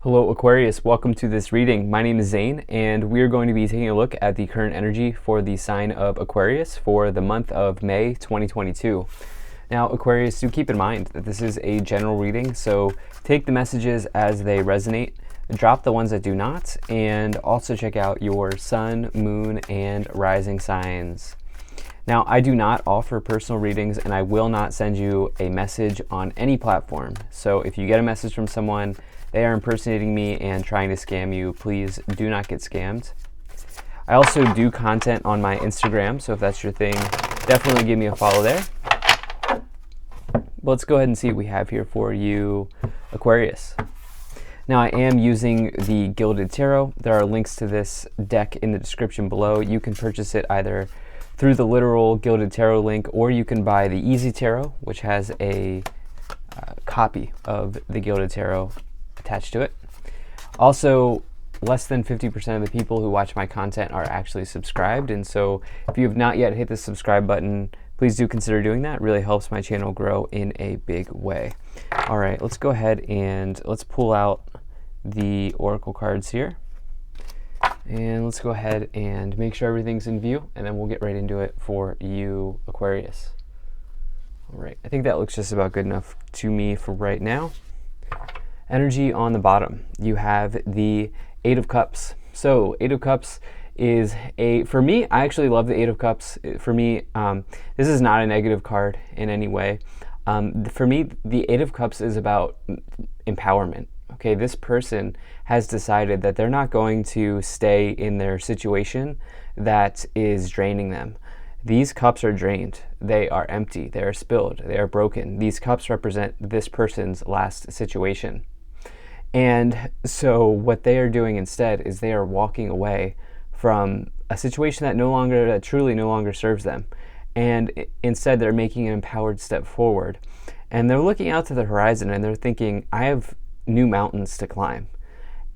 Hello Aquarius, welcome to this reading. My name is Zane and we are going to be taking a look at the current energy for the sign of Aquarius for the month of May 2022. Now Aquarius, do keep in mind that this is a general reading, so take the messages as they resonate, drop the ones that do not, and also check out your sun, moon, and rising signs. Now, I do not offer personal readings and I will not send you a message on any platform. So if you get a message from someone, they are impersonating me and trying to scam you, please do not get scammed. I also do content on my Instagram, so if that's your thing, definitely give me a follow there. Let's go ahead and see what we have here for you, Aquarius. Now, I am using the Gilded Tarot. There are links to this deck in the description below. You can purchase it either through the literal Gilded Tarot link, or you can buy the Easy Tarot, which has a copy of the Gilded Tarot attached to it. Also, less than 50% of the people who watch my content are actually subscribed, and so if you have not yet hit the subscribe button, please do consider doing that. It really helps my channel grow in a big way. All right, let's go ahead and let's pull out the oracle cards here. And let's go ahead and make sure everything's in view, and then we'll get right into it for you, Aquarius. All right, I think that looks just about good enough to me for right now. Energy on the bottom, you have the Eight of Cups. So Eight of Cups is for me, I actually love the Eight of Cups. For me, this is not a negative card in any way. For me, the Eight of Cups is about empowerment. Okay, this person has decided that they're not going to stay in their situation that is draining them. These cups are drained. They are empty. They are spilled. They are broken. These cups represent this person's last situation. And so what they are doing instead is they are walking away from a situation that truly no longer serves them. And instead they're making an empowered step forward. And they're looking out to the horizon and they're thinking, I have new mountains to climb.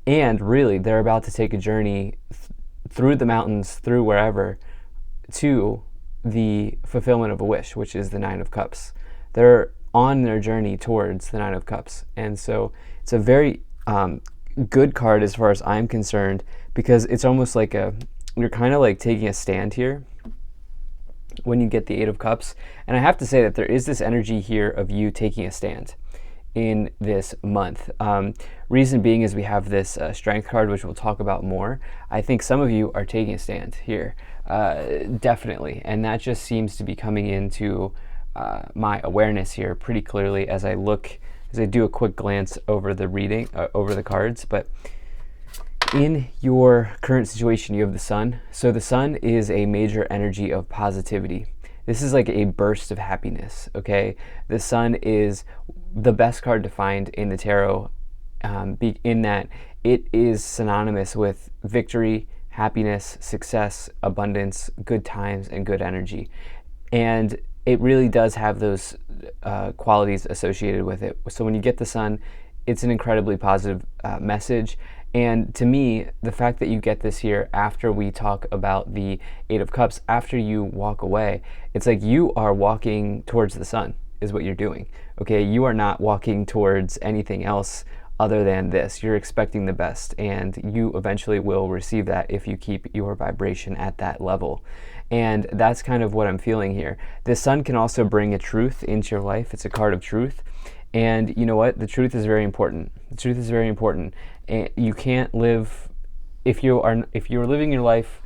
And really, they're about to take a journey through the mountains, through wherever, to the fulfillment of a wish, which is the Nine of Cups. They're on their journey towards the Nine of Cups. And so it's a very good card as far as I'm concerned, because it's almost like you're kind of like taking a stand here when you get the Eight of Cups. And I have to say that there is this energy here of you taking a stand in this month. Reason being is we have this strength card, which we'll talk about more. I think some of you are taking a stand here, definitely, and that just seems to be coming into my awareness here pretty clearly as I do a quick glance over the reading, over the cards. But in your current situation, you have the Sun. So the Sun is a major energy of positivity. This is like a burst of happiness, okay? The Sun is the best card to find in the tarot, in that it is synonymous with victory, happiness, success, abundance, good times, and good energy. And it really does have those qualities associated with it. So when you get the Sun, it's an incredibly positive message. And to me, the fact that you get this here after we talk about the Eight of Cups, after you walk away, it's like you are walking towards the Sun is what you're doing. Okay, you are not walking towards anything else other than this. You're expecting the best, and you eventually will receive that if you keep your vibration at that level. And that's kind of what I'm feeling here. The Sun can also bring a truth into your life. It's a card of truth. And you know what? The truth is very important. The truth is very important. And you can't live, if you're living your life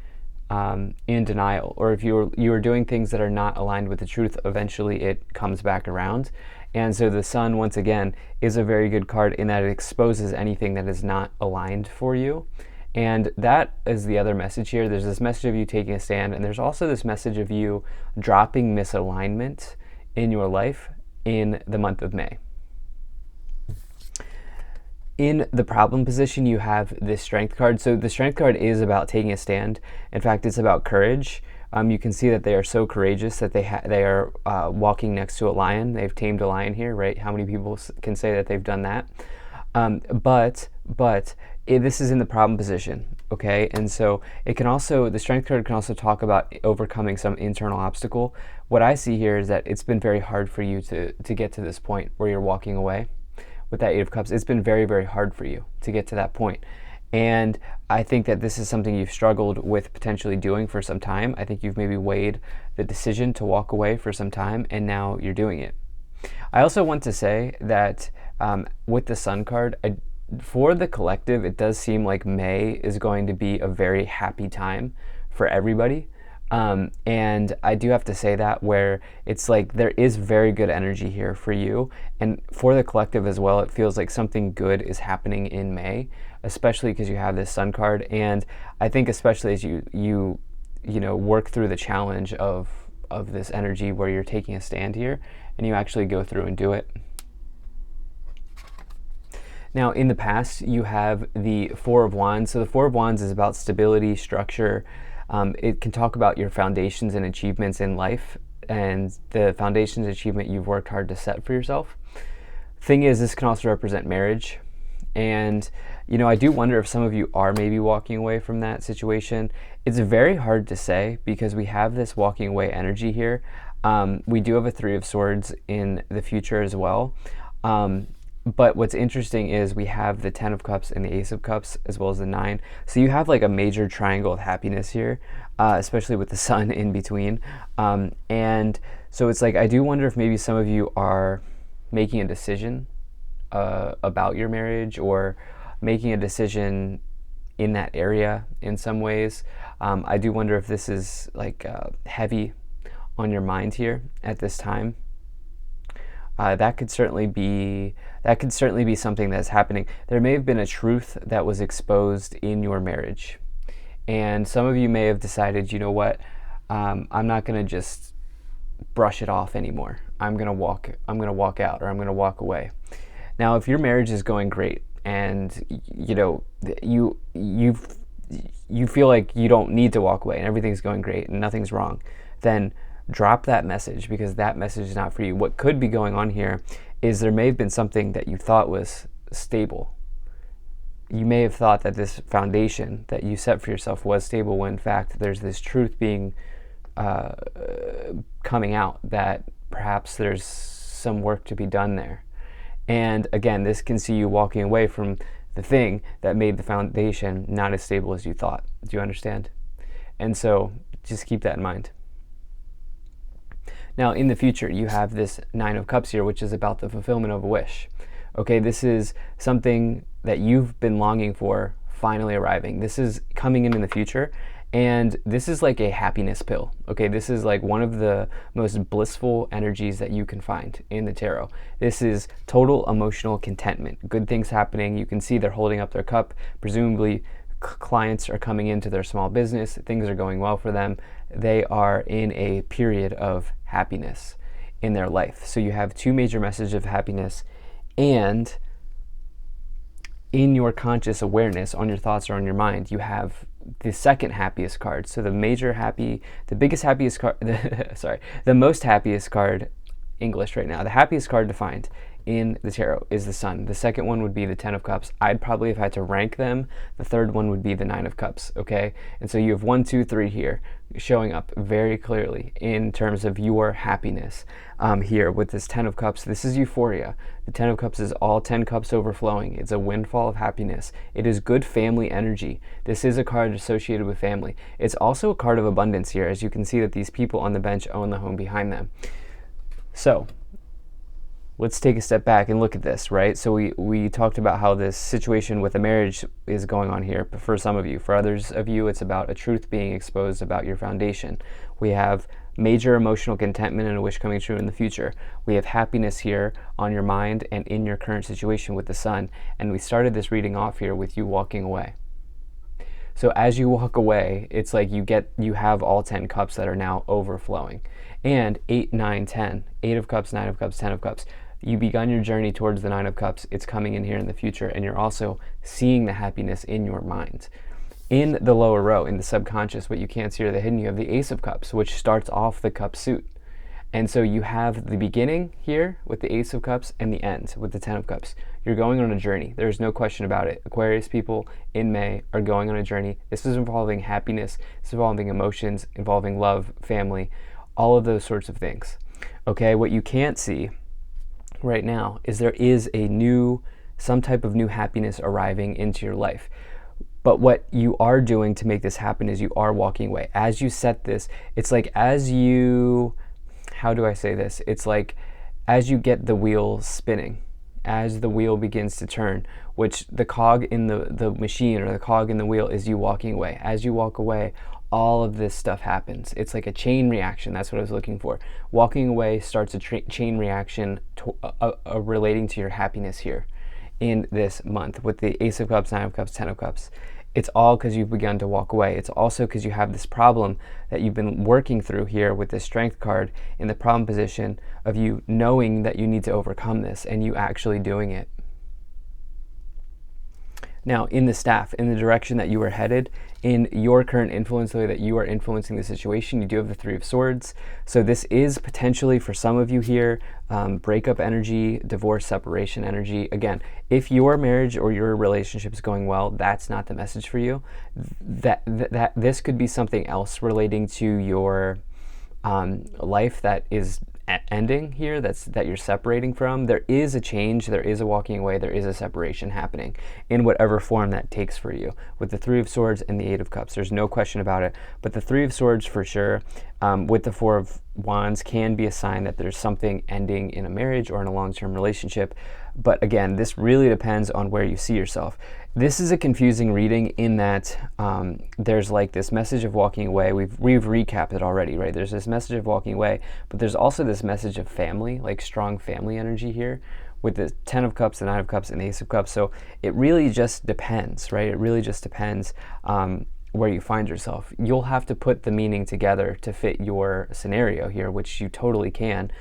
in denial, or if you are doing things that are not aligned with the truth, eventually it comes back around. And so the Sun, once again, is a very good card in that it exposes anything that is not aligned for you. And that is the other message here. There's this message of you taking a stand, and there's also this message of you dropping misalignment in your life in the month of May. In the problem position, you have this Strength card. So the Strength card is about taking a stand. In fact, it's about courage. You can see that they are so courageous that they are walking next to a lion. They've tamed a lion here, right? How many people can say that they've done that? But this is in the problem position, okay? And so it can also, the Strength card can also talk about overcoming some internal obstacle. What I see here is that it's been very hard for you to get to this point where you're walking away, with that Eight of Cups, it's been very, very hard for you to get to that point. And I think that this is something you've struggled with potentially doing for some time. I think you've maybe weighed the decision to walk away for some time, and now you're doing it. I also want to say that with the Sun card, for the collective, it does seem like May is going to be a very happy time for everybody. And I do have to say that, where it's like there is very good energy here for you, and for the collective as well. It feels like something good is happening in May, especially because you have this Sun card. And I think especially as you work through the challenge of this energy where you're taking a stand here and you actually go through and do it. Now, in the past, you have the Four of Wands. So the Four of Wands is about stability, structure. It can talk about your foundations and achievements in life, and the foundations and achievement you've worked hard to set for yourself. Thing is, this can also represent marriage. And, I do wonder if some of you are maybe walking away from that situation. It's very hard to say because we have this walking away energy here. We do have a Three of Swords in the future as well. But what's interesting is we have the Ten of Cups and the Ace of Cups, as well as the Nine. So you have like a major triangle of happiness here, especially with the Sun in between. And so it's like, I do wonder if maybe some of you are making a decision about your marriage, or making a decision in that area in some ways. I do wonder if this is like heavy on your mind here at this time. That could certainly be something that's happening. There may have been a truth that was exposed in your marriage, and some of you may have decided, you know what, I'm not going to just brush it off anymore. I'm going to walk out, or I'm going to walk away. Now, if your marriage is going great, and you feel like you don't need to walk away, and everything's going great and nothing's wrong, then drop that message, because that message is not for you. What could be going on here is there may have been something that you thought was stable. You may have thought that this foundation that you set for yourself was stable, when in fact there's this truth being coming out that perhaps there's some work to be done there. And again, this can see you walking away from the thing that made the foundation not as stable as you thought. Do you understand? And so just keep that in mind. Now, in the future, you have this Nine of Cups here, which is about the fulfillment of a wish. Okay, this is something that you've been longing for finally arriving. This is coming in the future, and this is like a happiness pill. Okay, this is like one of the most blissful energies that you can find in the tarot. This is total emotional contentment. Good things happening. You can see they're holding up their cup. Presumably, clients are coming into their small business. Things are going well for them. They are in a period of happiness in their life. So you have two major messages of happiness, and in your conscious awareness, on your thoughts or on your mind, you have the second happiest card. So the most happiest card, English right now, the happiest card defined in the tarot is the Sun. The second one would be the Ten of Cups. I'd probably have had to rank them. The third one would be the Nine of Cups, okay? And so you have 1, 2, 3 here showing up very clearly in terms of your happiness here with this Ten of Cups. This is euphoria. The Ten of Cups is all 10 cups overflowing. It's a windfall of happiness. It is good family energy. This is a card associated with family. It's also a card of abundance here, as you can see that these people on the bench own the home behind them. So let's take a step back and look at this, right? So we talked about how this situation with a marriage is going on here for some of you. For others of you, it's about a truth being exposed about your foundation. We have major emotional contentment and a wish coming true in the future. We have happiness here on your mind and in your current situation with the Sun. And we started this reading off here with you walking away. So as you walk away, it's like you have all 10 cups that are now overflowing. And 8, 9, 10, 8 of Cups, 9 of Cups, 10 of Cups. You begun your journey towards the Nine of Cups. It's coming in here in the future, and you're also seeing the happiness in your mind. In the lower row, in the subconscious, what you can't see or the hidden, you have the Ace of Cups, which starts off the cup suit. And so you have the beginning here with the Ace of Cups and the end with the Ten of Cups. You're going on a journey. There's no question about it. Aquarius people in May are going on a journey. This is involving happiness. It's involving emotions, involving love, family, all of those sorts of things. Okay, what you can't see right now is there is some type of new happiness arriving into your life. But what you are doing to make this happen is you are walking away. As you set this, it's like how do I say this? It's like as you get the wheel spinning, as the wheel begins to turn, which the cog in the machine or the cog in the wheel is you walking away. As you walk away, all of this stuff happens. It's like a chain reaction. That's what I was looking for. Walking away starts a chain reaction relating to your happiness here in this month with the Ace of Cups, Nine of Cups, Ten of Cups. It's all because you've begun to walk away. It's also because you have this problem that you've been working through here with this Strength card in the problem position of you knowing that you need to overcome this and you actually doing it. Now, in the staff, in the direction that you are headed, in your current influence, the way that you are influencing the situation, you do have the Three of Swords. So this is potentially, for some of you here, breakup energy, divorce, separation energy. Again, if your marriage or your relationship is going well, that's not the message for you. This could be something else relating to your life that is ending here, that you're separating from. There is a change, there is a walking away, there is a separation happening in whatever form that takes for you with the Three of Swords and the Eight of Cups. There's no question about it. But the Three of Swords for sure, with the Four of Wands, can be a sign that there's something ending in a marriage or in a long-term relationship. But again, this really depends on where you see yourself. This is a confusing reading in that there's like this message of walking away. We've recapped it already, right? There's this message of walking away, but there's also this message of family, like strong family energy here with the Ten of Cups, the Nine of Cups, and the Ace of Cups. So it really just depends, right? It really just depends where you find yourself. You'll have to put the meaning together to fit your scenario here, which you totally can.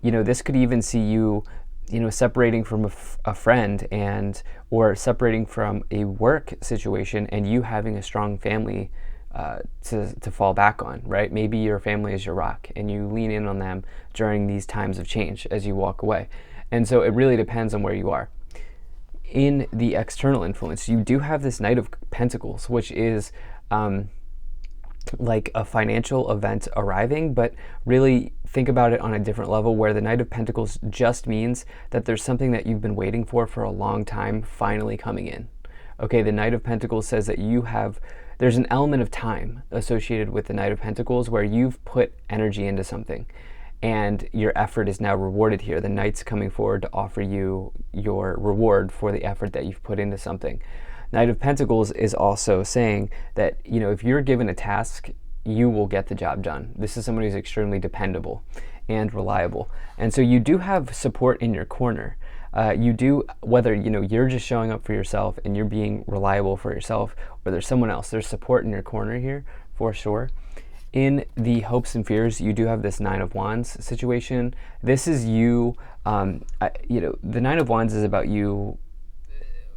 This could even see you separating from a friend or separating from a work situation and you having a strong family to fall back on, right? Maybe your family is your rock and you lean in on them during these times of change as you walk away. And so it really depends on where you are. In the external influence, you do have this Knight of Pentacles, which is like a financial event arriving, but really think about it on a different level where the Knight of Pentacles just means that there's something that you've been waiting for a long time finally coming in. Okay, the Knight of Pentacles says that there's an element of time associated with the Knight of Pentacles where you've put energy into something and your effort is now rewarded here. The Knight's coming forward to offer you your reward for the effort that you've put into something. Knight of Pentacles is also saying that, if you're given a task, you will get the job done. This is someone who's extremely dependable and reliable. And so you do have support in your corner. You do, whether, you're just showing up for yourself and you're being reliable for yourself, or there's someone else, there's support in your corner here for sure. In the hopes and fears, you do have this Nine of Wands situation. This is you, the Nine of Wands is about you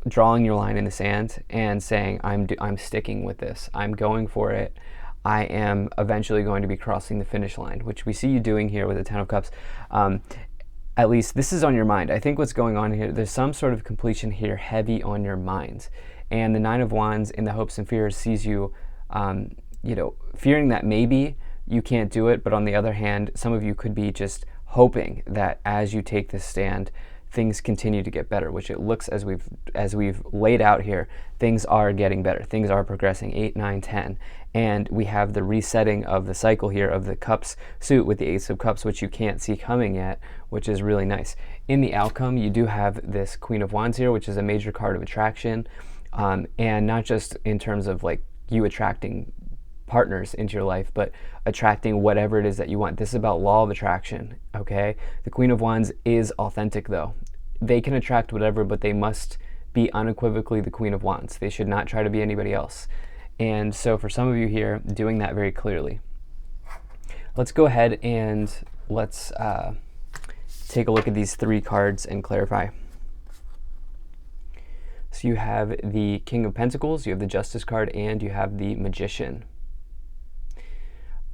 drawing your line in the sand and saying, I'm sticking with this. I'm going for it. I am eventually going to be crossing the finish line, which we see you doing here with the Ten of Cups. At least this is on your mind. I think what's going on here, there's some sort of completion here heavy on your mind. And the Nine of Wands in the hopes and fears sees you, fearing that maybe you can't do it. But on the other hand, some of you could be just hoping that as you take this stand, things continue to get better, which it looks as we've laid out here, things are getting better. Things are progressing 8, 9, 10. And we have the resetting of the cycle here of the Cups suit with the Ace of Cups, which you can't see coming yet, which is really nice. In the outcome, you do have this Queen of Wands here, which is a major card of attraction. And not just in terms of like you attracting partners into your life, but attracting whatever it is that you want. This is about law of attraction, okay? The Queen of Wands is authentic though. They can attract whatever, but they must be unequivocally the Queen of Wands. They should not try to be anybody else. And so for some of you here, doing that very clearly. Let's go ahead and let's take a look at these three cards and clarify. So you have the King of Pentacles, you have the Justice card, and you have the Magician.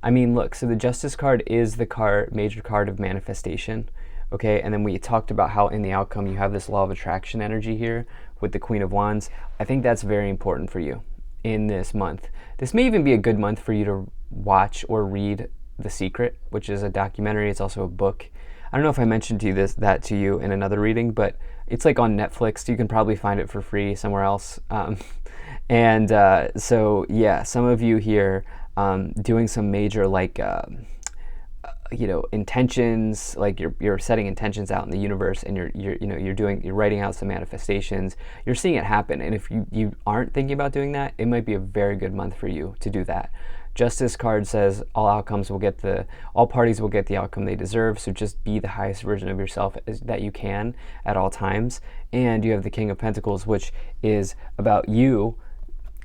I mean, look, so the Justice card is the major card of manifestation, okay? And then we talked about how in the outcome you have this law of attraction energy here with the Queen of Wands. I think that's very important for you in this month. This may even be a good month for you to watch or read The Secret, which is a documentary. It's also a book. I don't know if I mentioned to you that to you in another reading, but it's like on Netflix. You can probably find it for free somewhere else. So yeah, some of you here doing some major like intentions, like you're setting intentions out in the universe, and you're writing out some manifestations. You're seeing it happen, and if you aren't thinking about doing that, it might be a very good month for you to do that. Justice card says all parties will get the outcome they deserve. So just be the highest version of yourself that you can at all times. And you have the King of Pentacles, which is about you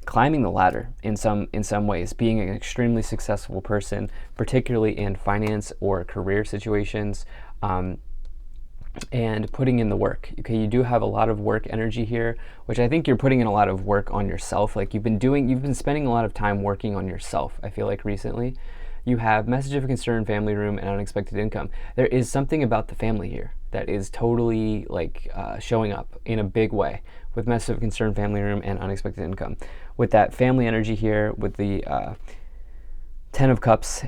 climbing the ladder in some ways, being an extremely successful person, particularly in finance or career situations, and putting in the work. Okay, you do have a lot of work energy here, which I think you're putting in a lot of work on yourself. Like you've been spending a lot of time working on yourself, I feel like recently. You have message of concern, family room, and unexpected income. There is something about the family here that is totally like showing up in a big way with message of concern, family room, and unexpected income. With that family energy here, with the 10 of Cups,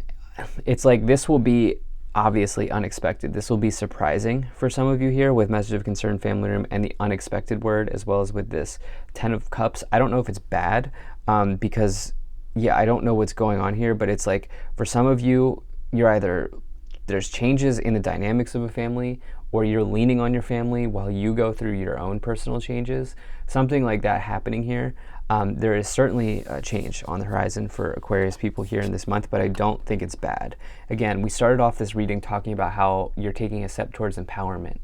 it's like this will be obviously unexpected. This will be surprising for some of you here with message of concern, family room, and the unexpected word, as well as with this 10 of Cups. I don't know if it's bad because I don't know what's going on here, but it's like for some of you, there's changes in the dynamics of a family, or you're leaning on your family while you go through your own personal changes. Something like that happening here. There is certainly a change on the horizon for Aquarius people here in this month, but I don't think it's bad. Again, we started off this reading talking about how you're taking a step towards empowerment.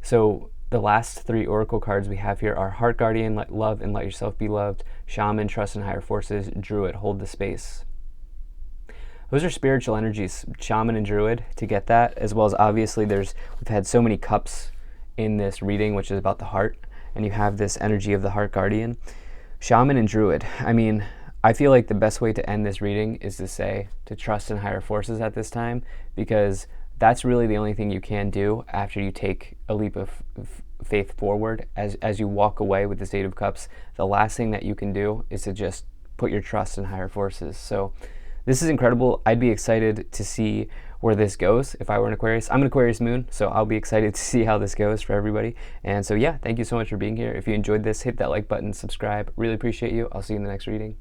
So the last 3 oracle cards we have here are Heart Guardian, let love and let yourself be loved, Shaman, trust in higher forces, Druid, hold the space. Those are spiritual energies, Shaman and Druid, to get that, as well as obviously we've had so many cups in this reading, which is about the heart, and you have this energy of the Heart Guardian. Shaman and Druid, I mean, I feel like the best way to end this reading is to trust in higher forces at this time, because that's really the only thing you can do after you take a leap of faith forward. As you walk away with this 8 of Cups, the last thing that you can do is to just put your trust in higher forces. So this is incredible. I'd be excited to see where this goes if I were an Aquarius. I'm an Aquarius moon, so I'll be excited to see how this goes for everybody. And so yeah, thank you so much for being here. If you enjoyed this, hit that like button, subscribe. Really appreciate you. I'll see you in the next reading.